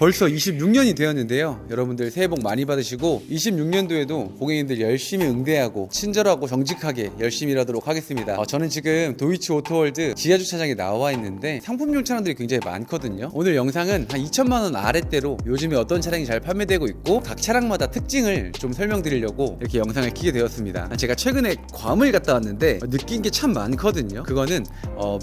벌써 26년이 되었는데요. 여러분들 새해 복 많이 받으시고 26년도에도 고객님들 열심히 응대하고 친절하고 정직하게 열심히 일하도록 하겠습니다. 저는 지금 도이치 오토월드 지하주차장에 나와 있는데 상품용 차량들이 굉장히 많거든요. 오늘 영상은 한 2천만원 아래대로 요즘에 어떤 차량이 잘 판매되고 있고 각 차량마다 특징을 좀 설명드리려고 이렇게 영상을 켜게 되었습니다. 제가 최근에 괌을 갔다 왔는데 느낀 게 참 많거든요. 그거는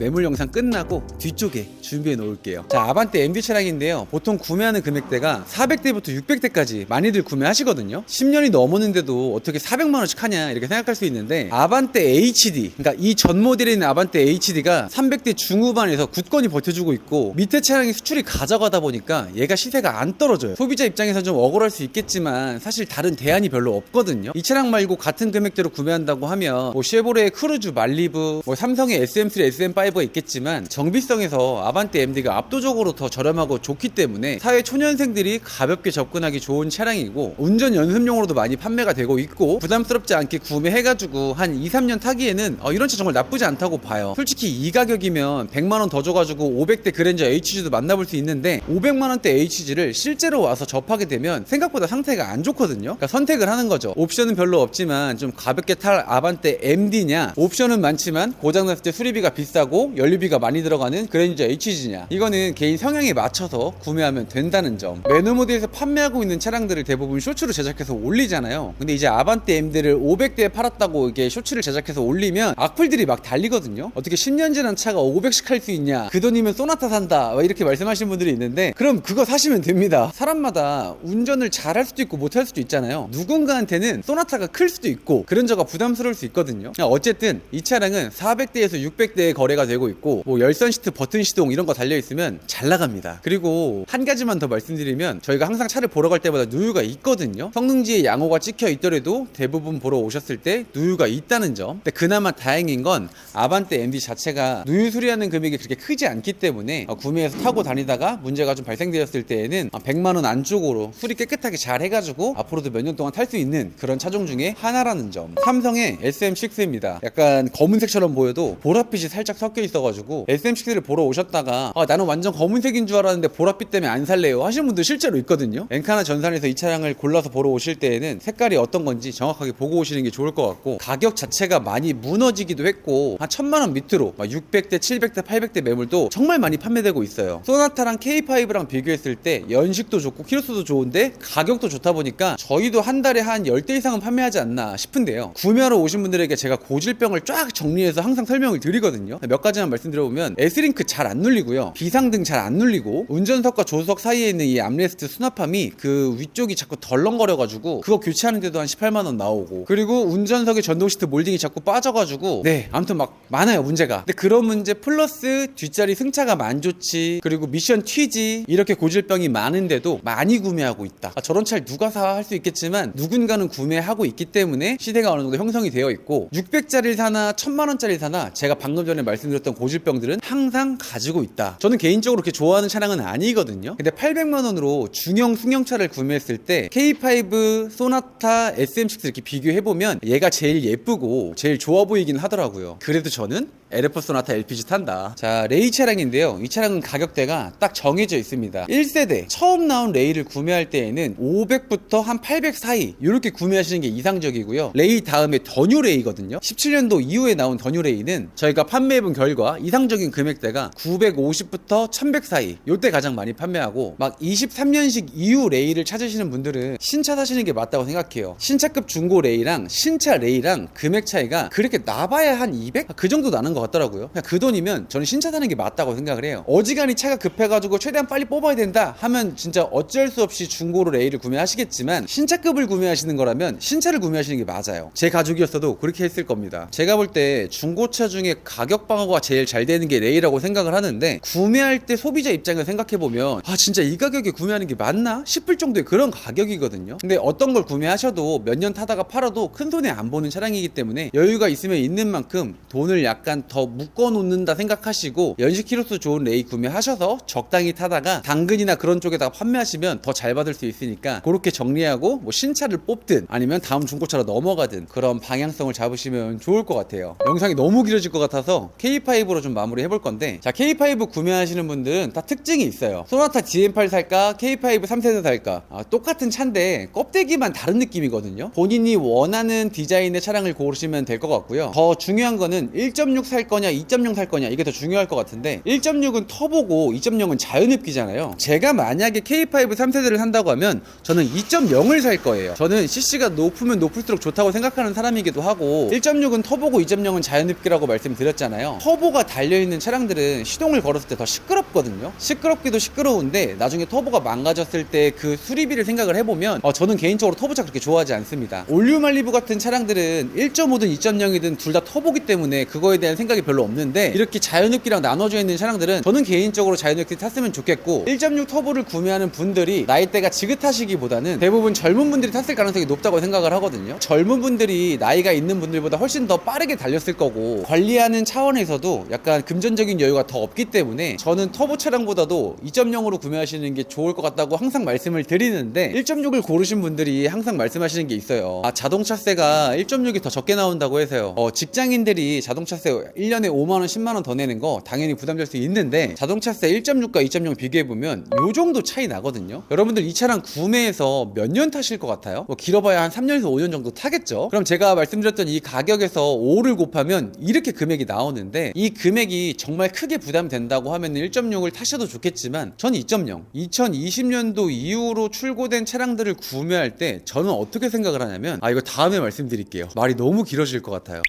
매물 영상 끝나고 뒤쪽에 준비해 놓을게요. 자, 아반떼 MD 차량인데요. 보통 구매하는 금액대가 400대부터 600대까지 많이들 구매하시거든요. 10년이 넘었는데도 어떻게 400만원씩 하냐 이렇게 생각할 수 있는데, 아반떼 HD, 그러니까 이 전 모델에 있는 아반떼 HD가 300대 중후반에서 굳건히 버텨주고 있고, 밑에 차량이 수출이 가져가다 보니까 얘가 시세가 안 떨어져요. 소비자 입장에서 좀 억울할 수 있겠지만 사실 다른 대안이 별로 없거든요. 이 차량 말고 같은 금액대로 구매한다고 하면 뭐 쉐보레의 크루즈 말리브, 뭐 삼성의 SM3, SM5가 있겠지만 정비성에서 아반떼 MD가 압도적으로 더 저렴하고 좋기 때문에 사회 초년생들이 가볍게 접근하기 좋은 차량이고, 운전 연습용으로도 많이 판매가 되고 있고, 부담스럽지 않게 구매해가지고 한 2, 3년 타기에는 이런 차 정말 나쁘지 않다고 봐요. 솔직히 이 가격이면 100만원 더 줘가지고 500대 그랜저 HG도 만나볼 수 있는데, 500만원대 HG를 실제로 와서 접하게 되면 생각보다 상태가 안 좋거든요. 그러니까 선택을 하는 거죠. 옵션은 별로 없지만 좀 가볍게 탈 아반떼 MD냐, 옵션은 많지만 고장났을 때 수리비가 비싸고 연료비가 많이 들어가는 그랜저 HG냐, 이거는 개인 성향에 맞춰서 구매하면 된다는 점. 매너모드에서 판매하고 있는 차량들을 대부분 쇼츠로 제작해서 올리잖아요. 근데 이제 아반떼 MD를 500대에 팔았다고 이게 쇼츠를 제작해서 올리면 악플들이 막 달리거든요. 어떻게 10년 지난 차가 500씩 할 수 있냐, 그 돈이면 소나타 산다 이렇게 말씀하시는 분들이 있는데, 그럼 그거 사시면 됩니다. 사람마다 운전을 잘 할 수도 있고 못 할 수도 있잖아요. 누군가한테는 소나타가 클 수도 있고 그랜저가 부담스러울 수 있거든요. 어쨌든 이 차량은 400대에서 600대에 거래가 되고 있고, 뭐 열선 시트, 버튼 시동 이런 거 달려 있으면 잘 나갑니다. 그리고 한 가지만 더 말씀드리면, 저희가 항상 차를 보러 갈 때마다 누유가 있거든요. 성능지에 양호가 찍혀 있더라도 대부분 보러 오셨을 때 누유가 있다는 점. 근데 그나마 다행인 건 아반떼 MD 자체가 누유 수리하는 금액이 그렇게 크지 않기 때문에 구매해서 타고 다니다가 문제가 좀 발생되었을 때에는 100만원 안쪽으로 수리 깨끗하게 잘 해가지고 앞으로도 몇 년 동안 탈 수 있는 그런 차종 중에 하나라는 점. 삼성의 SM6입니다. 약간 검은색처럼 보여도 보랏빛이 살짝 섞여 있어가지고 SM6를 보러 오셨다가 나는 완전 검은색인 줄 알았는데 보랏빛 때문에 안 살래요 하시는 분들 실제로 있거든요. 엔카나 전산에서 이 차량을 골라서 보러 오실 때에는 색깔이 어떤 건지 정확하게 보고 오시는 게 좋을 것 같고, 가격 자체가 많이 무너지기도 했고 한 1000만원 밑으로 600대, 700대, 800대 매물도 정말 많이 판매되고 있어요. 소나타랑 K5랑 비교했을 때 연식도 좋고 키로수도 좋은데 가격도 좋다 보니까 저희도 한 달에 한 10대 이상은 판매하지 않나 싶은데요. 구매하러 오신 분들에게 제가 고질병을 쫙 정리해서 항상 설명을 드리거든요. 몇 가지만 말씀드려보면, S링크 잘 안 눌리고요, 비상등 잘 안 눌리고, 운전석과 조수석 사이에 있는 이 암레스트 수납함이 그 위쪽이 자꾸 덜렁거려가지고 그거 교체하는데도 한 18만원 나오고, 그리고 운전석의 전동 시트 몰딩이 자꾸 빠져가지고 아무튼 막 많아요 문제가. 근데 그런 문제 플러스 뒷자리 승차감 안 좋지, 그리고 미션 튀지, 이렇게 고질병이 많은데도 많이 구매하고 있다. 저런 차를 누가 사 할 수 있겠지만 누군가는 구매하고 있기 때문에 시대가 어느 정도 형성이 되어 있고, 600짜리 사나 1000만원짜리 사나 제가 방금 전에 말씀드렸던 고질병들은 항상 가지고 있다. 저는 개인적으로 그렇게 좋아하는 차량은 아니거든요. 근데 800만원으로 중형 승용차를 구매했을 때 K5, 소나타, SM6 이렇게 비교해보면 얘가 제일 예쁘고 제일 좋아 보이긴 하더라고요. 그래도 저는 LF 소나타 LPG 탄다. 자, 레이 차량인데요. 이 차량은 가격대가 딱 정해져 있습니다. 1세대 처음 나온 레이를 구매할 때에는 500부터 한 800 사이 이렇게 구매하시는 게 이상적이고요. 레이 다음에 더뉴 레이거든요. 17년도 이후에 나온 더뉴 레이는 저희가 판매해본 결과 이상적인 금액대가 950부터 1100 사이, 요때 가장 많이 판매하고, 막 23년식 이후 레이를 찾으시는 분들은 신차 사시는 게 맞다고 생각해요. 신차급 중고 레이랑 신차 레이랑 금액 차이가 그렇게 나봐야 한 200? 그 정도 나는 것 같더라고요. 그냥 그 돈이면 저는 신차 사는 게 맞다고 생각을 해요. 어지간히 차가 급해가지고 최대한 빨리 뽑아야 된다 하면 진짜 어쩔 수 없이 중고로 레이를 구매하시겠지만, 신차급을 구매하시는 거라면 신차를 구매하시는 게 맞아요. 제 가족이었어도 그렇게 했을 겁니다. 제가 볼 때 중고차 중에 가격 방어가 제일 잘 되는 게 레이라고 생각을 하는데, 구매할 때 소비자 입장을 생각해보면 진짜 이 가격에 구매하는 게 맞나 싶을 정도의 그런 가격이거든요. 근데 어떤 걸 구매하셔도 몇 년 타다가 팔아도 큰 손해 안 보는 차량이기 때문에 여유가 있으면 있는 만큼 돈을 약간 더 묶어 놓는다 생각하시고 연식 키로수 좋은 레이 구매하셔서 적당히 타다가 당근이나 그런 쪽에다가 판매하시면 더 잘 받을 수 있으니까 그렇게 정리하고 뭐 신차를 뽑든 아니면 다음 중고차로 넘어가든 그런 방향성을 잡으시면 좋을 것 같아요. 영상이 너무 길어질 것 같아서 K5로 좀 마무리 해볼 건데, 자, K5 구매하시는 분들은 다 특징이 있어요. 소나타 DM8 살까 K5 3세대 살까, 똑같은 차인데 껍데기만 다른 느낌이거든요. 본인이 원하는 디자인의 차량을 고르시면 될 것 같고요. 더 중요한 거는 1.6 살 거냐 2.0 살 거냐, 이게 더 중요할 것 같은데 1.6은 터보고 2.0은 자연흡기잖아요. 제가 만약에 K5 3세대를 산다고 하면 저는 2.0을 살 거예요. 저는 CC가 높으면 높을수록 좋다고 생각하는 사람이기도 하고, 1.6은 터보고 2.0은 자연흡기라고 말씀드렸잖아요. 터보가 달려있는 차량들은 시동을 걸었을 때 더 시끄럽거든요. 시끄럽기도 시끄러운데 나중에 터보가 망가졌을 때 그 수리비를 생각을 해보면 저는 개인적으로 터보차 그렇게 좋아하지 않습니다. 올류말리부 같은 차량들은 1.5든 2.0이든 둘 다 터보기 때문에 그거에 대한 생각이 별로 없는데, 이렇게 자연흡기랑 나눠져 있는 차량들은 저는 개인적으로 자연흡기 탔으면 좋겠고, 1.6 터보를 구매하는 분들이 나이대가 지긋하시기보다는 대부분 젊은 분들이 탔을 가능성이 높다고 생각을 하거든요. 젊은 분들이 나이가 있는 분들보다 훨씬 더 빠르게 달렸을 거고, 관리하는 차원에서도 약간 금전적인 여유가 더 없기 때문에 저는 터보 차량보다도 2.0으로 구매하시는 게 좋을 것 같다고 항상 말씀을 드리는데, 1.6을 고르신 분들이 항상 말씀하시는 게 있어요. 자동차세가 1.6이 더 적게 나온다고 해서요. 직장인들이 자동차세 1년에 5만원 10만원 더 내는 거 당연히 부담될 수 있는데, 자동차세 1.6과 2.0 비교해보면 요 정도 차이 나거든요. 여러분들 이 차량 구매해서 몇 년 타실 것 같아요? 뭐 길어봐야 한 3년에서 5년 정도 타겠죠. 그럼 제가 말씀드렸던 이 가격에서 5를 곱하면 이렇게 금액이 나오는데, 이 금액이 정말 크게 부담된다고 하면 1.6을 타셔도 좋겠지만 전 2.0, 2020년도 이후로 출고된 차량들을 구매할 때 저는 어떻게 생각을 하냐면, 이거 다음에 말씀드릴게요. 말이 너무 길어질 것 같아요.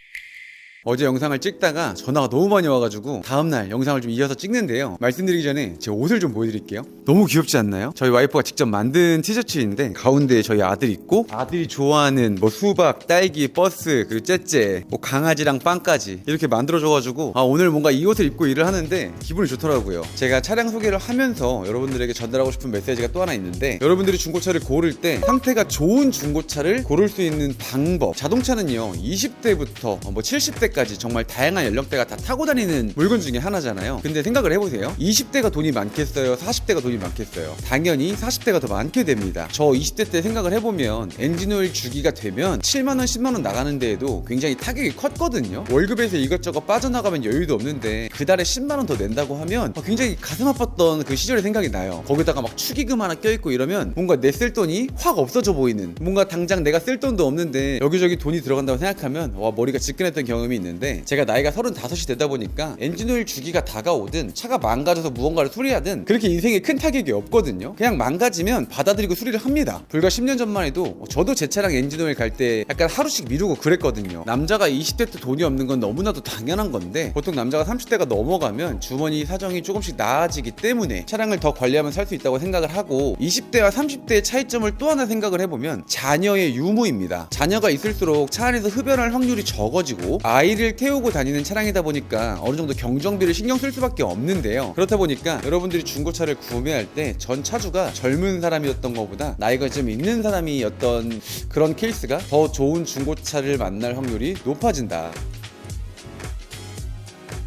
어제 영상을 찍다가 전화가 너무 많이 와가지고 다음날 영상을 좀 이어서 찍는데요. 말씀드리기 전에 제 옷을 좀 보여드릴게요. 너무 귀엽지 않나요? 저희 와이프가 직접 만든 티셔츠인데, 가운데에 저희 아들이 있고, 아들이 좋아하는 뭐 수박, 딸기, 버스, 그리고 째째, 뭐 강아지랑 빵까지 이렇게 만들어줘가지고 오늘 뭔가 이 옷을 입고 일을 하는데 기분이 좋더라고요. 제가 차량 소개를 하면서 여러분들에게 전달하고 싶은 메시지가 또 하나 있는데, 여러분들이 중고차를 고를 때 상태가 좋은 중고차를 고를 수 있는 방법, 자동차는요 20대부터 뭐 70대 까지 정말 다양한 연령대가 다 타고 다니는 물건 중에 하나잖아요. 근데 생각을 해보세요. 20대가 돈이 많겠어요? 40대가 돈이 많겠어요? 당연히 40대가 더 많게 됩니다. 저 20대 때 생각을 해보면 엔진오일 주기가 되면 7만원 10만원 나가는 데에도 굉장히 타격이 컸거든요. 월급에서 이것저것 빠져나가면 여유도 없는데 그 달에 10만원 더 낸다고 하면 굉장히 가슴 아팠던 그 시절이 생각이 나요. 거기다가 막 축의금 하나 껴있고 이러면 뭔가 내 쓸 돈이 확 없어져 보이는, 뭔가 당장 내가 쓸 돈도 없는데 여기저기 돈이 들어간다고 생각하면 머리가 지끈했던 경험이 있는데, 제가 나이가 35이 되다 보니까 엔진오일 주기가 다가오든 차가 망가져서 무언가를 수리하든 그렇게 인생에 큰 타격이 없거든요. 그냥 망가지면 받아들이고 수리를 합니다. 불과 10년 전만 해도 저도 제 차량 엔진오일 갈 때 약간 하루씩 미루고 그랬거든요. 남자가 20대 때 돈이 없는 건 너무나도 당연한 건데, 보통 남자가 30대가 넘어가면 주머니 사정이 조금씩 나아지기 때문에 차량을 더 관리하면 살 수 있다고 생각을 하고, 20대와 30대의 차이점을 또 하나 생각을 해보면 자녀의 유무입니다. 자녀가 있을수록 차 안에서 흡연할 확률이 적어지고, 아이를 태우고 다니는 차량이다 보니까 어느 정도 경정비를 신경 쓸 수밖에 없는데요. 그렇다 보니까 여러분들이 중고차를 구매할 때 전 차주가 젊은 사람이었던 것보다 나이가 좀 있는 사람이었던 그런 케이스가 더 좋은 중고차를 만날 확률이 높아진다.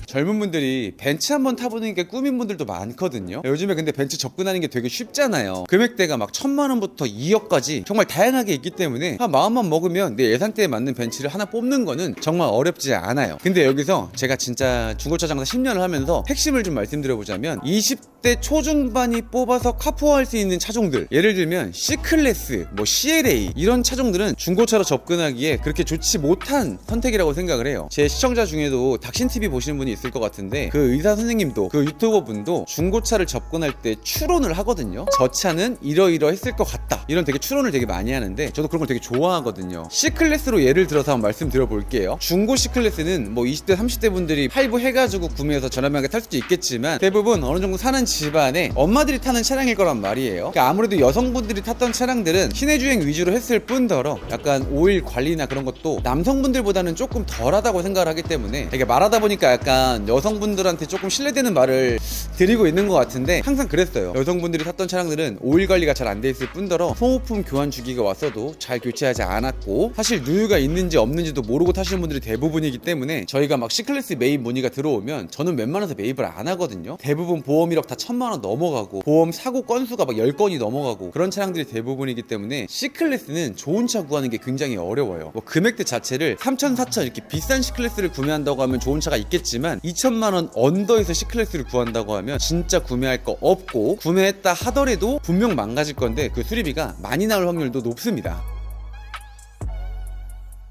젊은 분들이 벤츠 한번 타보는 게 꿈인 분들도 많거든요. 요즘에 근데 벤츠 접근하는 게 되게 쉽잖아요. 금액대가 막 1000만원부터 2억까지 정말 다양하게 있기 때문에 마음만 먹으면 내 예산대에 맞는 벤츠를 하나 뽑는 거는 정말 어렵지 않아요. 근데 여기서 제가 진짜 중고차 장사 10년을 하면서 핵심을 좀 말씀드려보자면, 20대 초중반이 뽑아서 카푸어할 수 있는 차종들, 예를 들면 C클래스, 뭐 CLA 이런 차종들은 중고차로 접근하기에 그렇게 좋지 못한 선택이라고 생각을 해요. 제 시청자 중에도 닥신TV 보시는 분이 있을 것 같은데, 그 의사 선생님도 그 유튜버 분도 중고차를 접근할 때 추론을 하거든요. 저 차는 이러이러했을 것 같다, 이런 되게 추론을 되게 많이 하는데 저도 그런 걸 되게 좋아하거든요. C클래스로 예를 들어서 한번 말씀드려볼게요. 중고 C클래스는 뭐 20대 30대 분들이 할부해가지고 구매해서 저렴하게 탈 수도 있겠지만, 대부분 어느 정도 사는 집안에 엄마들이 타는 차량일 거란 말이에요. 그러니까 아무래도 여성분들이 탔던 차량들은 시내주행 위주로 했을 뿐더러 약간 오일 관리나 그런 것도 남성분들보다는 조금 덜하다고 생각을 하기 때문에, 이게 말하다 보니까 약간 약간 여성분들한테 조금 신뢰되는 말을 드리고 있는 것 같은데 항상 그랬어요. 여성분들이 탔던 차량들은 오일 관리가 잘 안 돼 있을 뿐더러 소모품 교환 주기가 왔어도 잘 교체하지 않았고 사실 누유가 있는지 없는지도 모르고 타시는 분들이 대부분이기 때문에 저희가 막 C클래스 매입 문의가 들어오면 저는 웬만해서 매입을 안 하거든요. 대부분 보험 이력 다 1000만 원 넘어가고 보험 사고 건수가 막 10건이 넘어가고 그런 차량들이 대부분이기 때문에 C클래스는 좋은 차 구하는 게 굉장히 어려워요. 뭐 금액대 자체를 3,000, 4,000 이렇게 비싼 C클래스를 구매한다고 하면 좋은 차가 있겠지만 2천만 원 언더에서 C클래스를 구한다고 하면 진짜 구매할 거 없고 구매했다 하더라도 분명 망가질 건데 그 수리비가 많이 나올 확률도 높습니다.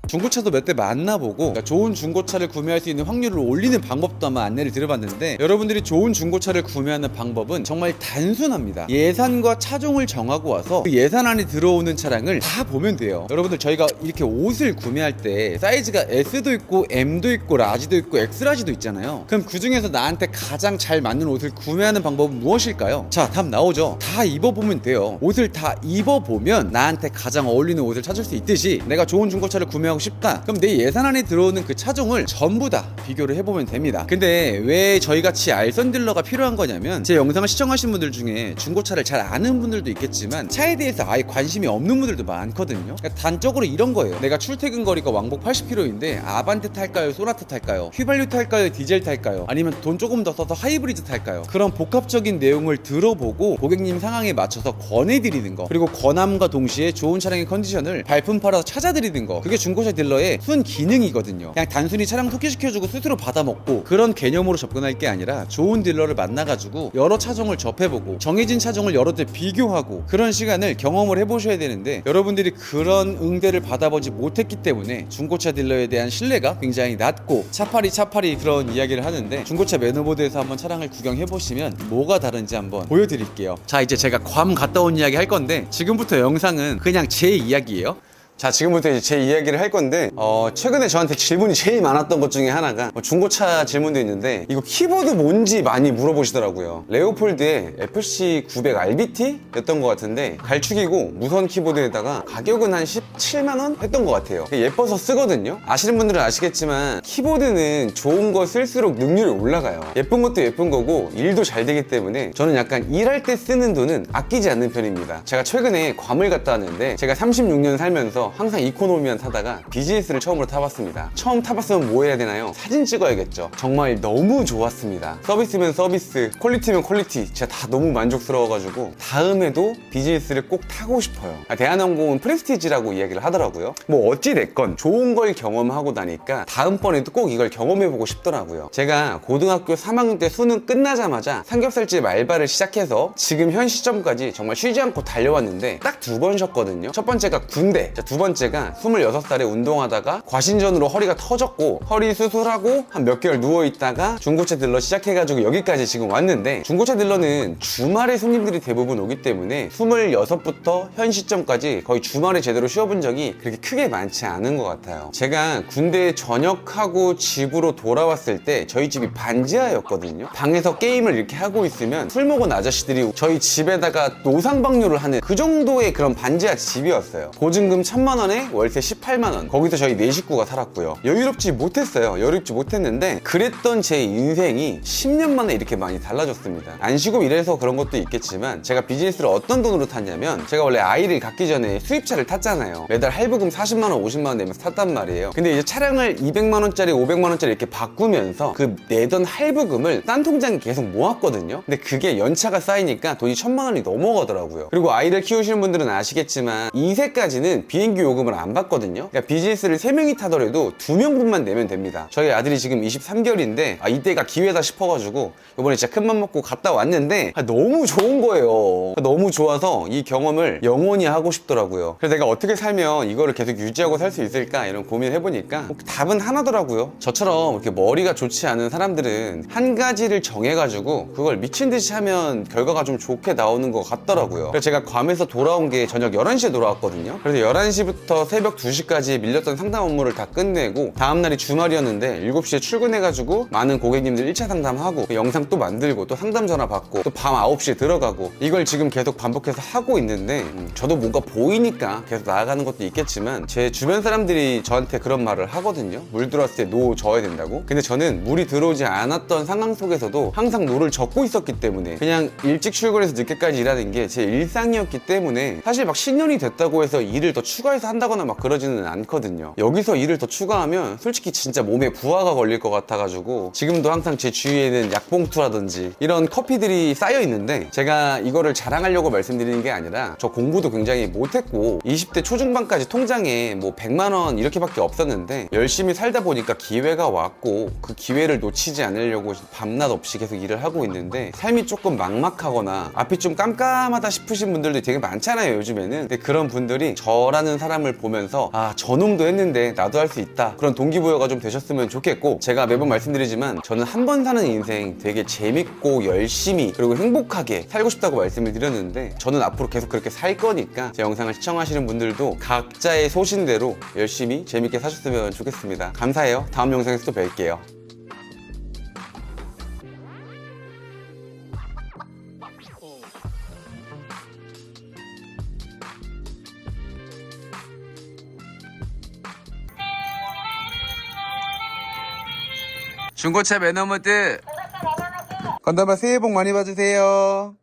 중고차도 몇 대 만나보고 그러니까 좋은 중고차를 구매할 수 있는 확률을 올리는 방법도 아마 안내를 드려봤는데 여러분들이 좋은 중고차를 구매하는 방법은 정말 단순합니다. 예산과 차종을 정하고 와서 그 예산 안에 들어오는 차량을 다 보면 돼요. 여러분들 저희가 이렇게 옷을 구매할 때 사이즈가 S도 있고 M도 있고 라지도 있고 X라지도 있잖아요. 그럼 그 중에서 나한테 가장 잘 맞는 옷을 구매하는 방법은 무엇일까요? 자, 답 나오죠. 다 입어보면 돼요. 옷을 다 입어보면 나한테 가장 어울리는 옷을 찾을 수 있듯이 내가 좋은 중고차를 구매하고 싶다. 그럼 내 예산 안에 들어오는 그 차종을 전부 다 비교를 해보면 됩니다. 근데 왜 저희같이 알선 딜러가 필요한 거냐면 제 영상을 시청하신 분들 중에 중고차를 잘 아는 분들도 있겠지만 차에 대해서 아예 관심이 없는 분들도 많거든요. 그러니까 단적으로 이런 거예요. 내가 출퇴근 거리가 왕복 80km인데 아반떼 탈까요? 소나타 탈까요? 휘발유 탈까요? 디젤 탈까요? 아니면 돈 조금 더 써서 하이브리드 탈까요? 그런 복합적인 내용을 들어보고 고객님 상황에 맞춰서 권해드리는 거, 그리고 권함과 동시에 좋은 차량의 컨디션을 발품 팔아서 찾아드리는 거, 그게 중고차 딜러의 순 기능이거든요. 그냥 단순히 차량 소개시켜주고 스스로 받아먹고 그런 개념으로 접근할 게 아니라 좋은 딜러를 만나가지고 여러 차종을 접해보고 정해진 차종을 여러 대 비교하고 그런 시간을 경험을 해보셔야 되는데 여러분들이 그런 응대를 받아보지 못했기 때문에 중고차 딜러에 대한 신뢰가 굉장히 낮고 차파리 그런 이야기를 하는데 중고차 매너보드에서 한번 차량을 구경해보시면 뭐가 다른지 한번 보여드릴게요. 자, 이제 제가 괌 갔다 온 이야기 할 건데 지금부터 영상은 그냥 제 이야기예요. 자, 지금부터 이제 제 이야기를 할 건데 최근에 저한테 질문이 제일 많았던 것 중에 하나가 중고차 질문도 있는데 이거 키보드 뭔지 많이 물어보시더라고요. 레오폴드의 FC900 RBT 였던 것 같은데 갈축이고 무선 키보드에다가 가격은 한 17만원 했던 것 같아요. 예뻐서 쓰거든요. 아시는 분들은 아시겠지만 키보드는 좋은 거 쓸수록 능률이 올라가요. 예쁜 것도 예쁜 거고 일도 잘 되기 때문에 저는 약간 일할 때 쓰는 돈은 아끼지 않는 편입니다. 제가 최근에 괌을 갔다 왔는데 제가 36년 살면서 항상 이코노미만 타다가 비즈니스를 처음으로 타봤습니다. 처음 타봤으면 뭐 해야 되나요? 사진 찍어야겠죠. 정말 너무 좋았습니다. 서비스면 서비스, 퀄리티면 퀄리티, 진짜 다 너무 만족스러워가지고 다음에도 비즈니스를 꼭 타고 싶어요. 대한항공은 프레스티지라고 이야기를 하더라고요. 뭐 어찌됐건 좋은 걸 경험하고 나니까 다음번에도 꼭 이걸 경험해보고 싶더라고요. 제가 고등학교 3학년 때 수능 끝나자마자 삼겹살집 알바를 시작해서 지금 현 시점까지 정말 쉬지 않고 달려왔는데 딱 2번 쉬었거든요. 첫 번째가 군대, 두 번째가 26살에 운동하다가 과신전으로 허리가 터졌고 허리 수술하고 한 몇 개월 누워있다가 중고차 딜러 시작해가지고 여기까지 지금 왔는데 중고차 딜러는 주말에 손님들이 대부분 오기 때문에 26부터 현 시점까지 거의 주말에 제대로 쉬어본 적이 그렇게 크게 많지 않은 것 같아요. 제가 군대에 전역하고 집으로 돌아왔을 때 저희 집이 반지하였거든요. 방에서 게임을 이렇게 하고 있으면 술 먹은 아저씨들이 저희 집에다가 노상방뇨를 하는 그 정도의 그런 반지하 집이었어요. 보증금 1000만원에 월세 18만원, 거기서 저희 4식구가 살았고요. 여유롭지 못했는데 그랬던 제 인생이 10년 만에 이렇게 많이 달라졌습니다. 안 쉬고 일해서 그런 것도 있겠지만 제가 비즈니스를 어떤 돈으로 탔냐면 제가 원래 아이를 갖기 전에 수입차를 탔잖아요. 매달 할부금 40만원 50만원 내면서 탔단 말이에요. 근데 이제 차량을 200만원짜리 500만원짜리 이렇게 바꾸면서 그 내던 할부금을 딴 통장에 계속 모았거든요. 근데 그게 연차가 쌓이니까 돈이 1000만원이 넘어가더라고요. 그리고 아이를 키우시는 분들은 아시겠지만 2세까지는 비행기 요금을 안 받거든요. 그러니까 비즈니스를 3명이 타더라도 2명분만 내면 됩니다. 저희 아들이 지금 23개월인데 이때가 기회다 싶어가지고 이번에 진짜 큰맘 먹고 갔다 왔는데 너무 좋은 거예요. 너무 좋아서 이 경험을 영원히 하고 싶더라고요. 그래서 내가 어떻게 살면 이거를 계속 유지하고 살 수 있을까 이런 고민을 해보니까 답은 하나더라고요. 저처럼 이렇게 머리가 좋지 않은 사람들은 한 가지를 정해가지고 그걸 미친 듯이 하면 결과가 좀 좋게 나오는 것 같더라고요. 그래서 제가 괌에서 돌아온 게 저녁 11시에 돌아왔거든요. 그래서 4시부터 새벽 2시까지 밀렸던 상담 업무를 다 끝내고 다음날이 주말이었는데 7시에 출근해가지고 많은 고객님들 1차 상담하고 영상 또 만들고 또 상담 전화 받고 또 밤 9시에 들어가고 이걸 지금 계속 반복해서 하고 있는데 저도 뭔가 보이니까 계속 나아가는 것도 있겠지만 제 주변 사람들이 저한테 그런 말을 하거든요. 물 들어왔을 때 노 져야 된다고. 근데 저는 물이 들어오지 않았던 상황 속에서도 항상 노를 젓고 있었기 때문에 그냥 일찍 출근해서 늦게까지 일하는 게 제 일상이었기 때문에 사실 막 신년이 됐다고 해서 일을 더 추가해서 한다거나 막 그러지는 않거든요. 여기서 일을 더 추가하면 솔직히 진짜 몸에 부하가 걸릴 것 같아가지고 지금도 항상 제 주위에는 약봉투라든지 이런 커피들이 쌓여 있는데 제가 이거를 자랑하려고 말씀드리는 게 아니라 저 공부도 굉장히 못했고 20대 초중반까지 통장에 뭐 100만 원 이렇게밖에 없었는데 열심히 살다 보니까 기회가 왔고 그 기회를 놓치지 않으려고 밤낮 없이 계속 일을 하고 있는데 삶이 조금 막막하거나 앞이 좀 깜깜하다 싶으신 분들도 되게 많잖아요 요즘에는. 근데 그런 분들이 저라는 사람을 보면서 아 저놈도 했는데 나도 할 수 있다 그런 동기부여가 좀 되셨으면 좋겠고 제가 매번 말씀드리지만 저는 한 번 사는 인생 되게 재밌고 열심히 그리고 행복하게 살고 싶다고 말씀을 드렸는데 저는 앞으로 계속 그렇게 살 거니까 제 영상을 시청하시는 분들도 각자의 소신대로 열심히 재밌게 사셨으면 좋겠습니다. 감사해요. 다음 영상에서 또 뵐게요. 중고차 매너무드 건담아 새해 복 많이 받으세요.